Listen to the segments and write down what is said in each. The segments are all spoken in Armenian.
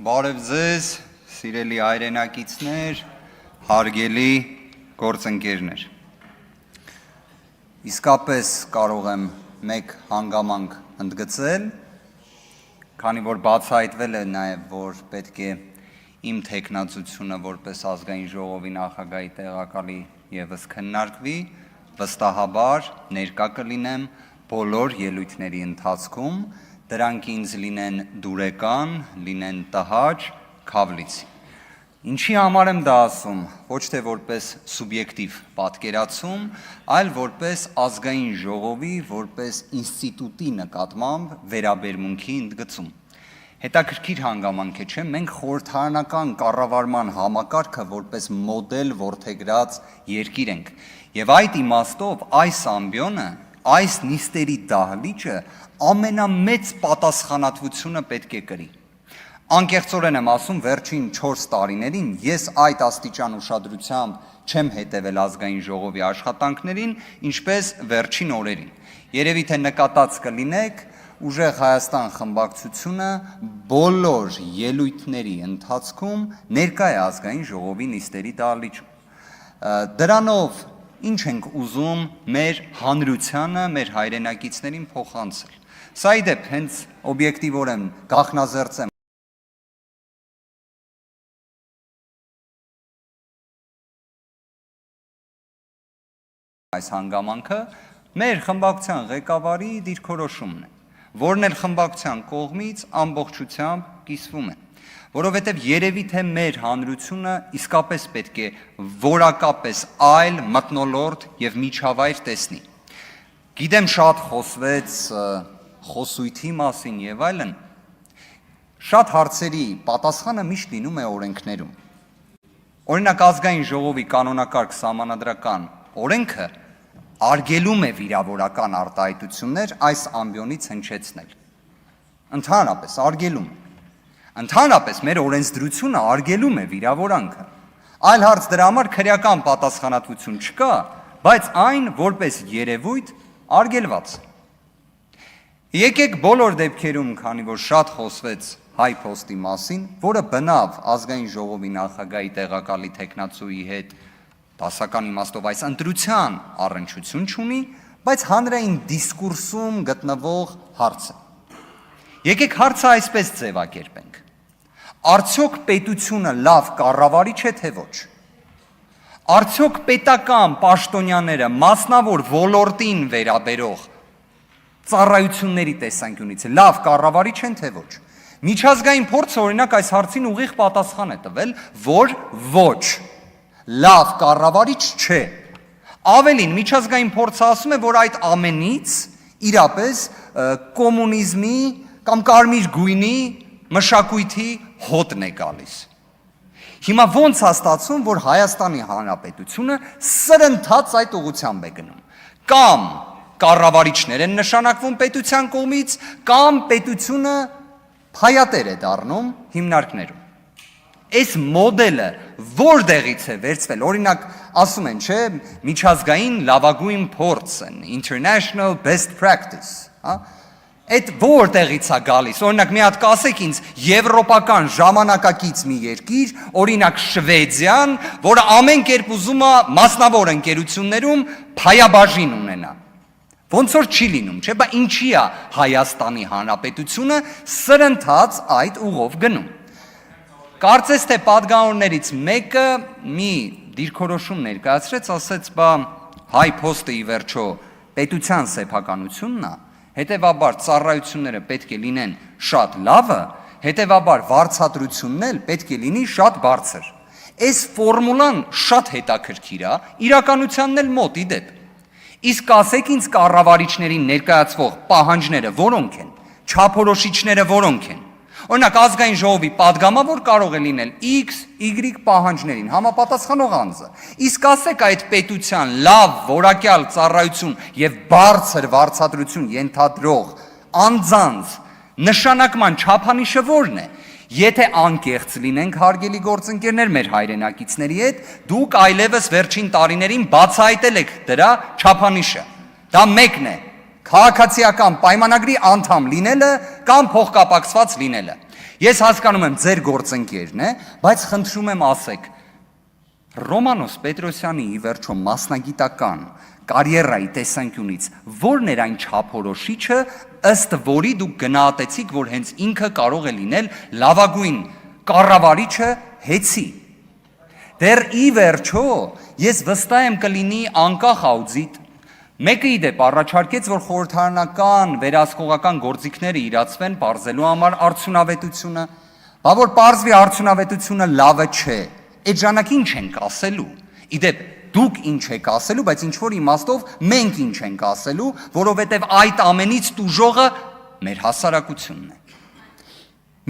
Բարև ձեզ, սիրելի հայրենակիցներ, հարգելի գործընկերներ։ Իսկապես կարող եմ մեկ հանգամանք ընդգծել, քանի որ բացահայտվել է նաև, որ պետք է իմ թեկնածությունը որպես ազգային ժողովի նախագահի տեղակալի ևս քննարկվի, վստահաբար ներկա կլինեմ բոլոր ելույթների ընթացքում, դրանք ինձ լինեն դուրեկան, լինեն տհաճ, քավլիցի։ Ինչի համար եմ դա ասում, ոչ թե որպես սուբյեկտիվ պատկերացում, այլ որպես ազգային ժողովի, որպես ինստիտուտի նկատմամբ վերաբերմունքի ընդգծում։ Հետաքրքիր հանգամանք է, չէ՞, մենք խորհրդարանական կառավարման համակարգը որպես մոդել որդեգրած երկիր ենք, եւ այդ իմաստով այս ամբիոնը, այս նիստերի դահլիճը ամենամեծ պատասխանատվությունը պետք է կրի։ Անկեղծորեն եմ ասում, վերջին 4 տարիներին ես այդ աստիճան ուշադրությամբ չեմ հետևել ազգային ժողովի աշխատանքներին, ինչպես վերջին օրերին։ Երևի թե նկատած կլինեք, ուժեղ Հայաստան խմբակցությունը բոլոր ելույթների ընթացքում ներկա է ազգային ժողովի նիստերի դահլիճում։ Դրանով ինչ ենք ուզում մեր հանրությանը, մեր հայրենակիցներին փոխանցել։ Սա ի դեպ հենց օբյեկտիվորեն գաղտնազերծեմ այս հանգամանքը մեր խմբակցության ղեկավարի դիրքորոշումն է, որն էլ խմբակցության կողմից ամբողջությամբ կիսվում է, որովհետև երևի թե մեր հանրությունը իսկապես պետք է որակապես այլ մթնոլորտ եւ միջավայր տեսնի։ Գիտեմ շատ խոսվեց խոսույթի մասին եւ այլն, շատ հարցերի պատասխանը միշտ լինում է օրենքներում։ Օրինակ ազգային ժողովի կանոնակարգ սահմանադրական օրենքը արգելում է վիրավորական արտահայտություններ այս ամբիոնից հնչեցնել։ Ընդհանրապես արգելում է։ Ընդհանրապես մեր օրենսդրությունը արգելում է վիրավորանքը։ Այլ հարց դրա համար քրեական պատասխանատվություն չկա, բայց այն որպես երևույթ արգելված։ Եկեք բոլոր դեպքերում, քանի որ շատ խոսվեց հայ փոստի մասին, որը բնավ ազգային ժողովի նախագահի տեղակալի թեկնածուի հետ դասական իմաստով այս ընտրության առնչություն չունի, բայց հանրային դիսկուրսում գտնվող հարց է։ Եկեք հարցը այսպես ձևակերպենք. Արդյոք պետությունը լավ կառավարիչ է, թե ոչ։ Արդյոք պետական պաշտոնյաները մասնավոր ոլորտին վերաբերող ծառայությունների տեսանկյունից լավ կառավարիչ են, թե ոչ։ Միջազգային փորձը օրինակ այս հարցին ուղիղ պատասխան է տվել, որ ոչ, լավ կառավարիչ չէ։ Ավելին, միջազգային փորձը ասում է, որ այդ ամենից իրապես կոմունիզմի կամ կարմիր գույնի մշակույթի հոտն է գալիս։ Հիմա ոնց է ստացվում, որ Հայաստանի Հանրապետությունը սրընթաց այդ ուղղությամբ է գնում։ Կամ կառավարիչներ են նշանակվում պետության կողմից, կամ պետությունը փայատեր է դառնում հիմնարկներում։ Այս մոդելը որտեղից է վերցվել, օրինակ ասում են, չէ, միջազգային լավագույն փորձն, international best practice, այդ որտեղից է գալիս, օրինակ մի հատ կասեք ինձ եվրոպական ժամանակակից մի երկիր, օրինակ Շվեդիան, որը ամեն կերպ ուզում է մասնավոր ընկերություններում փայաբաժին ունենա։ Ոնց որ չի լինում, չէ, բա ինչի է Հայաստանի Հանրապետությունը սրընթաց այդ ուղով գնում։ Կարծես թե պատգամավորներից մեկը մի դիրքորոշում ներկայացրեց, ասեց, բա հայ փոստը ի վերջո պետության սեփականությունն է, հետևաբար ծառայությունները պետք է լինեն շատ լավը, հետևաբար վարձատրությունն էլ պետք է լինի շատ բարձր։ Այս ֆորմուլան շատ հետաքրքիր է, իրականությանն էլ մոտ ի դեպ։ Իսկ ասեք ինձ կառավարիչներին ներկայացվող պահանջները որոնք են, չափորոշիչները որոնք են։ Օրինակ ազգային ժողովի падգամավոր կարող է լինել X, Y պահանջներին համապատասխանող անձը։ Իսկ ասեք այդ պետության լավ որակյալ ծառայություն եւ բարձր վարձատրություն ենթադրող անձանց նշանակման չափանիշը որն է։ Եթե անկեղծ լինենք հարգելի գործընկերներ մեր հայրենակիցների հետ, դուք այլևս վերջին տարիներին բացահայտել եք դրա չափանիշը։ Դա մեկն է։ Քաղաքացիական պայմանագրի անդամ լինելը կամ փոխկապակցված լինելը։ Ես հասկանում եմ ձեր գործընկերն է, բայց խնդրում եմ ասեք, Ռոմանոս Պետրոսյանի ի վերջո մասնագիտական կարիերայի տեսանկյունից որն էր այն չափորոշիչը, ըստ որի դուք գնահատեցիք, որ հենց ինքը կարող է լինել լավագույն կառավարիչը հեծի։ Դեռ ի վերջո ես վստահ եմ կլինի անկախ աուդիտ, մեկը իդեպ առաջարկեց, որ խորհրդարանական վերահսկողական գործիքները իրացվեն պարզելու համար արդյունավետությունը, բա որ պարզվի արդյունավետությունը լավը չէ, այդ ժամանակ ինչ ենք ասելու, իդեպ դուք ինչ եք ասելու, բայց ինչ-որ իմաստով մենք ինչ ենք ասելու, որովհետև այդ ամենից տուժողը մեր հասարակությունն է։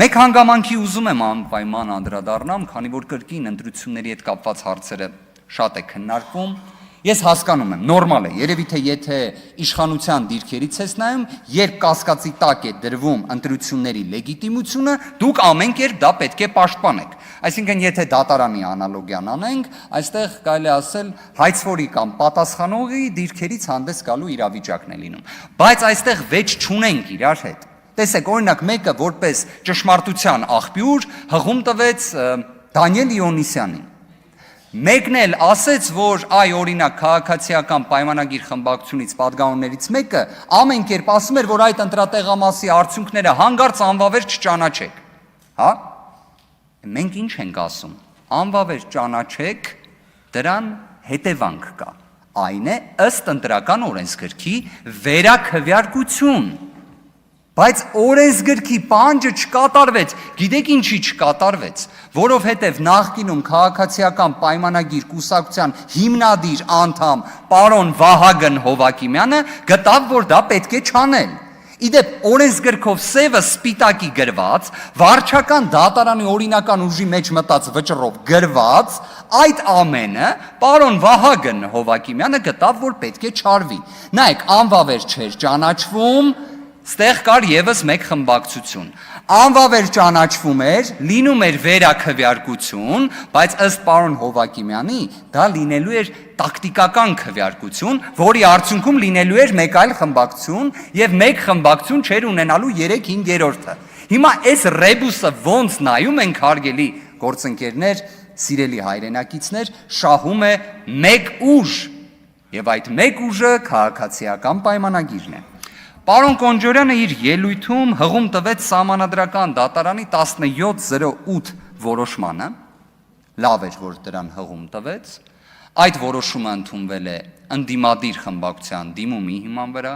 Մեկ հանգամանքի ուզում եմ անպայման անդրադառնամ, քանի որ կրկին ընտրությունների հետ կապված հարցերը շատ է քննարկվում, ես հասկանում եմ, նորմալ է, երևի թե եթե իշխանության դիրքերից ես նայում, երբ կասկածի տակ է դրվում ընտրությունների լեգիտիմությունը, դուք ամեն կերպ դա պետք է պաշտպանեք։ Այսինքն, եթե դատարանի անալոգիան անենք, այստեղ կարելի ասել հայցվորի կամ պատասխանողի դիրքերից հանդես գալու իրավիճակն է լինում։ Բայց այստեղ վեճ չունենք իրար հետ։ Տեսեք, օրինակ մեկը որպես ճշմարտության աղբյուր հղում տվեց Դանիել Իոնիսյանին։ Մեկն էլ ասեց, որ այ օրինակ քաղաքացիական պայմանագիր խմբակցությունից պատգամավորներից մեկը ամեն կերպ ասում էր, որ այդ ընտրատեղամասի արդյունքները հանգարց անվավեր չճանաչեք։ Հա? Մենք ինչ ենք ասում, անվավեր ճանաչեք, դրան հետևանք կա, այն է ըստ ընտրական օրենսգրքի վերաքվյարկություն, բայց օրենսգրքի պահանջը չկատարվեց, գիտեք ինչի չկատարվեց, որովհետև նախկինում քաղաքացիական պայմանագիր կուսակցության հիմնադիր անդամ պարոն Վահագն Հովակիմյանը գտավ, որ դա պետք է չանել։ Իդեպ օրենսգրքով սևը սպիտակի գրված, վարչական դատարանի օրինական ուժի մեջ մտած վճռով գրված, այդ ամենը պարոն Վահագն Հովակիմյանը գտավ, որ պետք է չարվի։ Նայեք, անվավեր չէր ճանաչվում, ստեղ կար եւս մեկ խմբակցություն։ Անվավեր ճանաչվում էր, լինում էր վերաքվյարկություն, բայց ըստ պարոն Հովակիմյանի դա լինելու էր տակտիկական քվյարկություն, որի արդյունքում լինելու էր մեկ այլ խմբակցություն եւ մեկ խմբակցություն չէր ունենալու 3/5-ը։ Հիմա այս ռեբուսը ոնց նայում ենք, հարգելի գործընկերներ, սիրելի հայրենակիցներ, շահում է մեկ ուժ, եւ այդ մեկ ուժը քաղաքացիական պայմանագիրն է։ Պարոն Կոնջորյանը իր ելույթում հղում տվեց Սահմանադրական դատարանի 1708 որոշմանը, լավ էր, որ դրան հղում տվեց, այդ որոշումը ընդունվել է ընդդիմադիր խմբակցության դիմումի հիման վրա,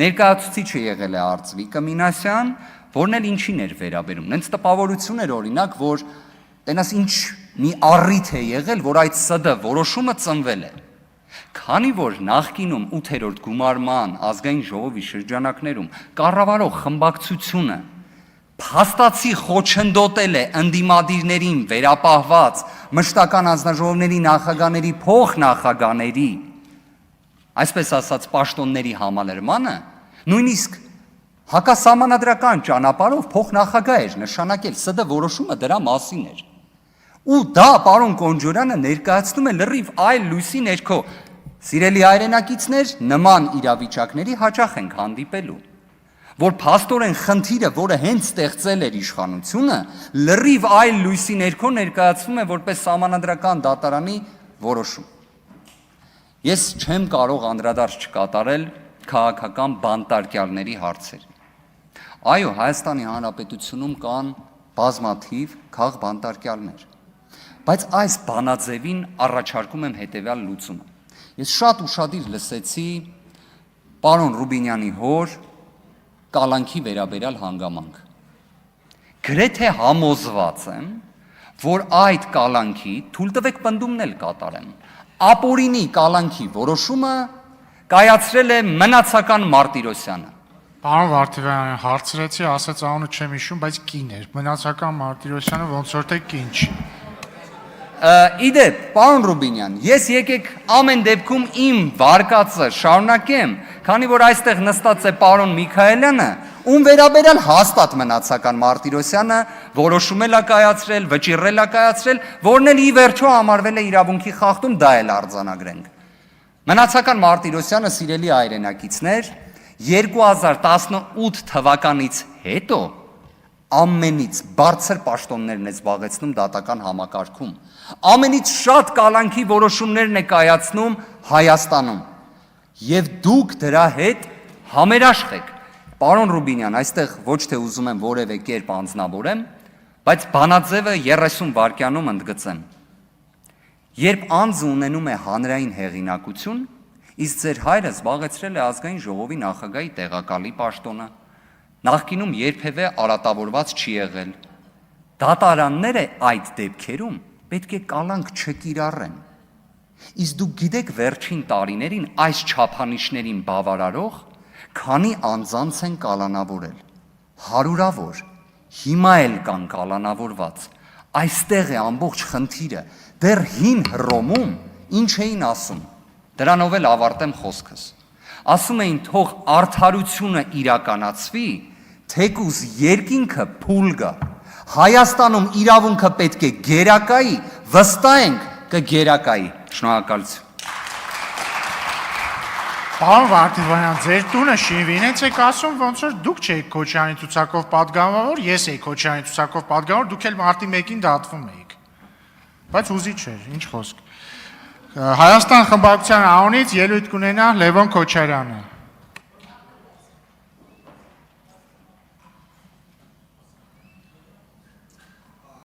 ներկայացուցիչը եղել է Արծվիկ Մինասյան, որն էլ ինչին էր վերաբերում, նենց տպավորություն էր օրինակ, որ տենաս ինչ մի առիթ է եղել, որ այդ ՍԴ որոշումը ծնվել է։ Քանի որ նախկինում 8-րդ գումարման ազգային ժողովի շրջանակներում կառավարող խմբակցությունը փաստացի խոչընդոտել է ընդդիմադիրներին վերապահված մշտական հանձնաժողովների նախագահների փոխնախագահների, այսպես ասած պաշտոնների համալրմանը, նույնիսկ հակասահմանադրական ճանապարհով փոխնախագահ էր նշանակել, ՍԴ որոշումը դրա մասին էր։ Ու դա պարոն Կոնջորյանը ներկայացնում է լրիվ այլ լույսի ներքո։ Սիրելի հայրենակիցներ, նման իրավիճակների հաճախ ենք հանդիպելու, որ փաստորեն խնդիրը, որը հենց ստեղծել էր իշխանությունը, լրիվ այլ լույսի ներքո ներկայացվում է որպես Սահմանադրական դատարանի որոշում։ Ես չեմ կարող անդրադարձ չկատարել քաղաքական բանտարկյալների հարցերին։ Այո, Հայաստանի Հանրապետությունում կան բազմաթիվ քաղբանտարկյալներ, բայց այս բանաձևին առաջարկում եմ հետևյալ լուծումը։ Ես շատ ուշադիր լսեցի պարոն Ռուբինյանի հոր կալանքի վերաբերյալ հանգամանք։ Գրեթե համոզված եմ, որ այդ կալանքի, թույլ տվեք պնդումն էլ կատարեմ, ապօրինի կալանքի որոշումը կայացրել է մնացական Մարտիրոսյանը։ Պարոն Վարդիվյան, հարցրեցի, ասաց անունը չեմ հիշում, բայց կին էր։ Մնացական Մարտիրոսյանը ոնց որ թե կին չի։ Իդեպ, պարոն Ռուբինյան, ես եկեք ամեն դեպքում իմ վարկածը շարունակեմ, քանի որ այստեղ նստած է պարոն Միքայելյանը, ում վերաբերյալ հաստատ մնացական Մարտիրոսյանը որոշում է կայացրել, վճիռել է կայացրել, որն էլ ի վերջո համարվել է իրավունքի խախտում, դա էլ արձանագրենք։ Մնացական Մարտիրոսյանը, սիրելի հայրենակիցներ, 2018 թվականից հետո ամենից բարձր պաշտոններն է զբաղեցնում դատական համակարգում, ամենից շատ կալանքի որոշումներն է կայացնում Հայաստանում, եւ դուք դրա հետ համերաշխ եք։ Պարոն Ռուբինյան, այստեղ ոչ թե ուզում եմ որևէ կերպ անձնավորեմ, բայց բանաձևը 30 վայրկյանում ընդգծեմ։ Երբ անձը ունենում է հանրային հեղինակություն, իսկ ձեր հայրը զբաղեցրել է ազգային ժողովի նախագահի տեղակալի պաշտոնը, նախկինում երբևէ արատավորված չի եղել, դատարանները այդ դեպքերում պետք է կալանք չկիրառեն։ Իսկ դուք գիտեք վերջին տարիներին այս չափանիշներին բավարարող քանի անձանց են կալանավորել, հարյուրավոր, հիմա էլ կան կալանավորված, այստեղ է ամբողջ խնդիրը, դեռ հին Հռոմում ինչ էին ասում, դրանով էլ ավարտեմ խոսքս, ասում էին թող արդարությունը իրականացվի, թեկուզ երկինքը փուլ գա, Հայաստանում իրավունքը պետք է գերակայի, վստահ ենք կգերակայի, շնորհակալություն։ Պարոն Վարդիվանյան, ձեր տունը Շինվինից եք ասում, ոնց որ դուք չէիք Քոչարյանի ցուցակով պատգամավոր, ես էի Քոչարյանի ցուցակով պատգամավոր, դուք էլ մարտի 1-ին դատվում էիք։ Բայց ուզիչ էր, ինչ խոսք։ Հայաստան խմբակցության անունից ելույթ կունենա Լևոն Քոչարյանը։